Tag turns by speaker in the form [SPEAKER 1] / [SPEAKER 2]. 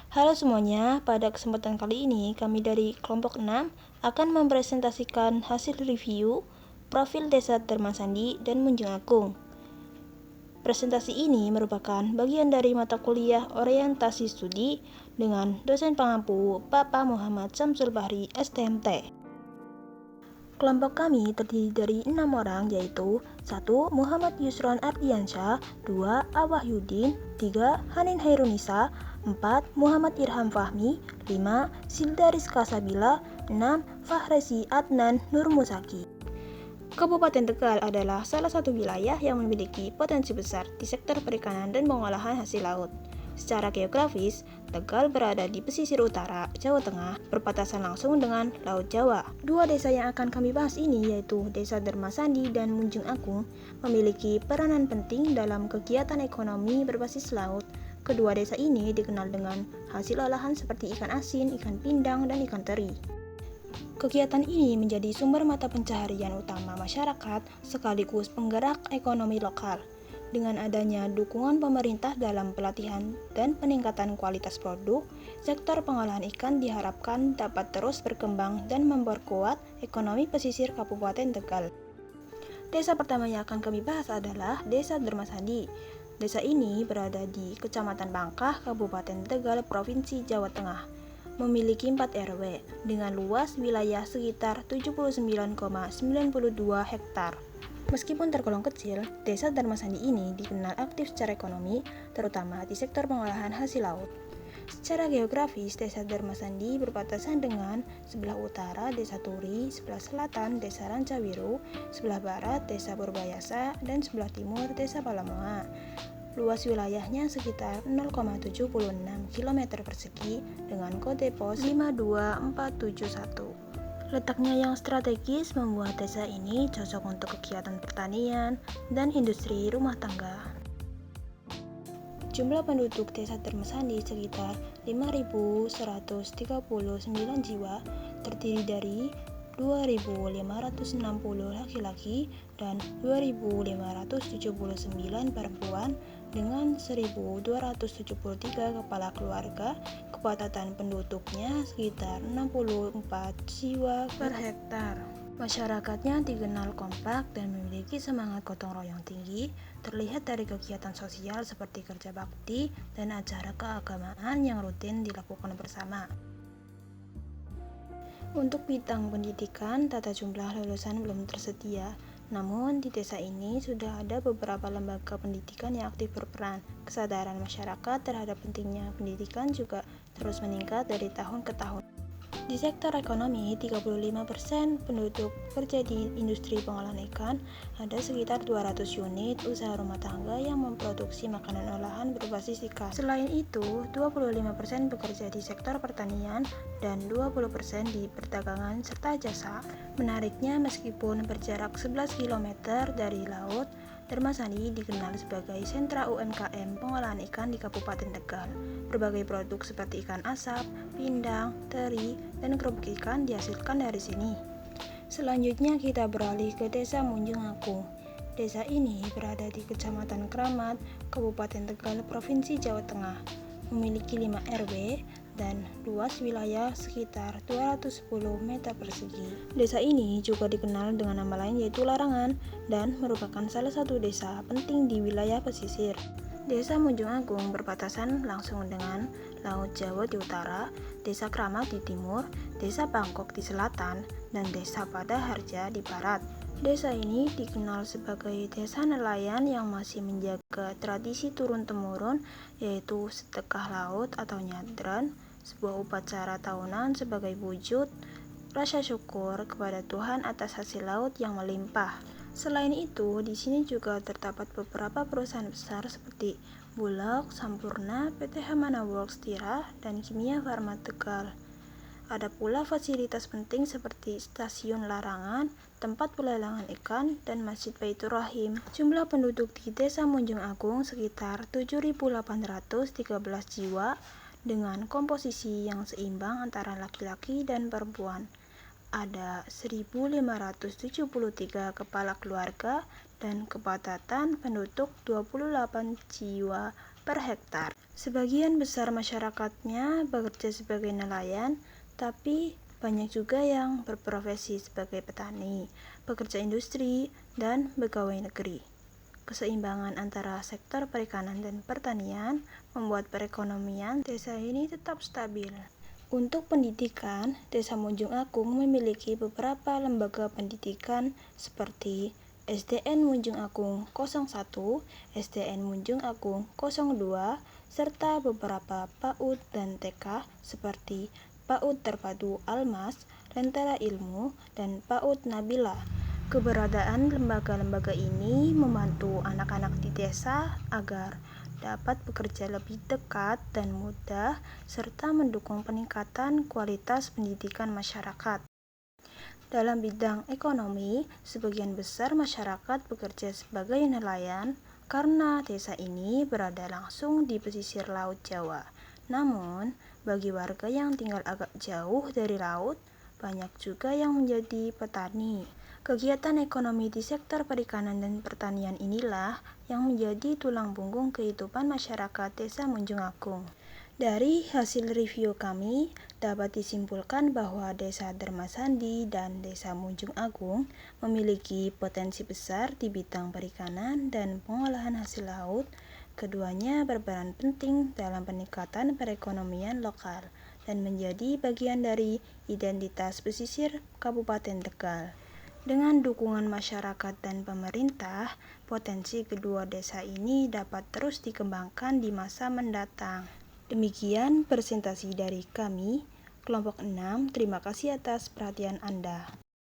[SPEAKER 1] Halo semuanya, pada kesempatan kali ini kami dari kelompok 6 akan mempresentasikan hasil review profil Desa Dharmasandi dan Munjung Agung. Presentasi ini merupakan bagian dari mata kuliah orientasi studi dengan dosen pengampu Bapak Muhammad Samsul Bahri, STMT. Kelompok kami terdiri dari 6 orang, yaitu 1. Muhammad Yusron Ardiansyah, 2. Awahyudin, 3. Hanin Hairunisa, 4. Muhammad Irham Fahmi, 5. Silda Rizka Sabila, 6. Fahrezi Adnan Nurmusaki. Kabupaten Tegal adalah salah satu wilayah yang memiliki potensi besar di sektor perikanan dan pengolahan hasil laut. Secara geografis, Tegal berada di pesisir utara Jawa Tengah, berbatasan langsung dengan Laut Jawa. Dua desa yang akan kami bahas ini, yaitu Desa Dharmasandi dan Munjung Agung, memiliki peranan penting dalam kegiatan ekonomi berbasis laut. Kedua desa ini dikenal dengan hasil olahan seperti ikan asin, ikan pindang, dan ikan teri. Kegiatan ini menjadi sumber mata pencaharian utama masyarakat sekaligus penggerak ekonomi lokal. Dengan adanya dukungan pemerintah dalam pelatihan dan peningkatan kualitas produk, sektor pengolahan ikan diharapkan dapat terus berkembang dan memperkuat ekonomi pesisir Kabupaten Tegal. Desa pertama yang akan kami bahas adalah Desa Dharmasandi. Desa ini berada di Kecamatan Bangkah, Kabupaten Tegal, Provinsi Jawa Tengah. Memiliki 4 RW dengan luas wilayah sekitar 79,92 hektar. Meskipun tergolong kecil, Desa Dharmasandi ini dikenal aktif secara ekonomi, terutama di sektor pengolahan hasil laut. Secara geografis, Desa Dharmasandi berbatasan dengan sebelah utara Desa Turi, sebelah selatan Desa Rancawiru, sebelah barat Desa Purbayasa, dan sebelah timur Desa Palamoa. Luas wilayahnya sekitar 0,76 km persegi dengan kode pos 52471. Letaknya yang strategis membuat desa ini cocok untuk kegiatan pertanian dan industri rumah tangga. Jumlah penduduk Desa Dharmasandi sekitar 5.139 jiwa, terdiri dari 2.560 laki-laki dan 2.579 perempuan dengan 1.273 kepala keluarga. Kepadatan penduduknya sekitar 64 jiwa per hektar. Masyarakatnya dikenal kompak dan memiliki semangat gotong royong tinggi, terlihat dari kegiatan sosial seperti kerja bakti dan acara keagamaan yang rutin dilakukan bersama. Untuk bidang pendidikan, tata jumlah lulusan belum tersedia. Namun, di desa ini sudah ada beberapa lembaga pendidikan yang aktif berperan. Kesadaran masyarakat terhadap pentingnya pendidikan juga terus meningkat dari tahun ke tahun. Di sektor ekonomi, 35% penduduk bekerja di industri pengolahan ikan. Ada sekitar 200 unit usaha rumah tangga yang memproduksi makanan olahan berbasis ikan. Selain itu, 25% bekerja di sektor pertanian dan 20% di perdagangan serta jasa. Menariknya, meskipun berjarak 11 km dari laut, Dharmasandi dikenal sebagai sentra UMKM pengolahan ikan di Kabupaten Tegal. Berbagai produk seperti ikan asap, pindang, teri, dan kerupuk ikan dihasilkan dari sini. Selanjutnya kita beralih ke Desa Munjung Agung. Desa ini berada di Kecamatan Kramat, Kabupaten Tegal, Provinsi Jawa Tengah. Memiliki 5 RW dan luas wilayah sekitar 210 meter persegi. Desa ini juga dikenal dengan nama lain yaitu Larangan dan merupakan salah satu desa penting di wilayah pesisir. Desa Munjung Agung berbatasan langsung dengan Laut Jawa di utara, Desa Kramat di timur, Desa Bangkok di selatan, dan Desa Padaharja di barat. Desa ini dikenal sebagai desa nelayan yang masih menjaga tradisi turun-temurun, yaitu sedekah laut atau nyadran, sebuah upacara tahunan sebagai wujud rasa syukur kepada Tuhan atas hasil laut yang melimpah. Selain itu, di sini juga terdapat beberapa perusahaan besar seperti Bulog, Sampurna, PT Hamana Works Tira, dan Kimia Farma Tegal. Ada pula fasilitas penting seperti stasiun Larangan, tempat pelelangan ikan, dan Masjid Baitur Rahim. Jumlah penduduk di Desa Munjung Agung sekitar 7.813 jiwa dengan komposisi yang seimbang antara laki-laki dan perempuan. Ada 1.573 kepala keluarga dan kepadatan penduduk 28 jiwa per hektar. Sebagian besar masyarakatnya bekerja sebagai nelayan, tapi banyak juga yang berprofesi sebagai petani, pekerja industri, dan pegawai negeri. Keseimbangan antara sektor perikanan dan pertanian membuat perekonomian desa ini tetap stabil. Untuk pendidikan, Desa Munjung Agung memiliki beberapa lembaga pendidikan seperti SDN Munjung Agung 01, SDN Munjung Agung 02, serta beberapa PAUD dan TK seperti PAUD Terpadu Almas, Lentera Ilmu, dan PAUD Nabila. Keberadaan lembaga-lembaga ini membantu anak-anak di desa agar dapat bekerja lebih dekat dan mudah, serta mendukung peningkatan kualitas pendidikan masyarakat. Dalam bidang ekonomi, sebagian besar masyarakat bekerja sebagai nelayan karena desa ini berada langsung di pesisir Laut Jawa. Namun, bagi warga yang tinggal agak jauh dari laut, banyak juga yang menjadi petani. Kegiatan ekonomi di sektor perikanan dan pertanian inilah yang menjadi tulang punggung kehidupan masyarakat Desa Munjung Agung. Dari hasil review kami, dapat disimpulkan bahwa Desa Dermasandi dan Desa Munjung Agung memiliki potensi besar di bidang perikanan dan pengolahan hasil laut. Keduanya berperan penting dalam peningkatan perekonomian lokal dan menjadi bagian dari identitas pesisir Kabupaten Tegal. Dengan dukungan masyarakat dan pemerintah, potensi kedua desa ini dapat terus dikembangkan di masa mendatang. Demikian presentasi dari kami, kelompok 6. Terima kasih atas perhatian Anda.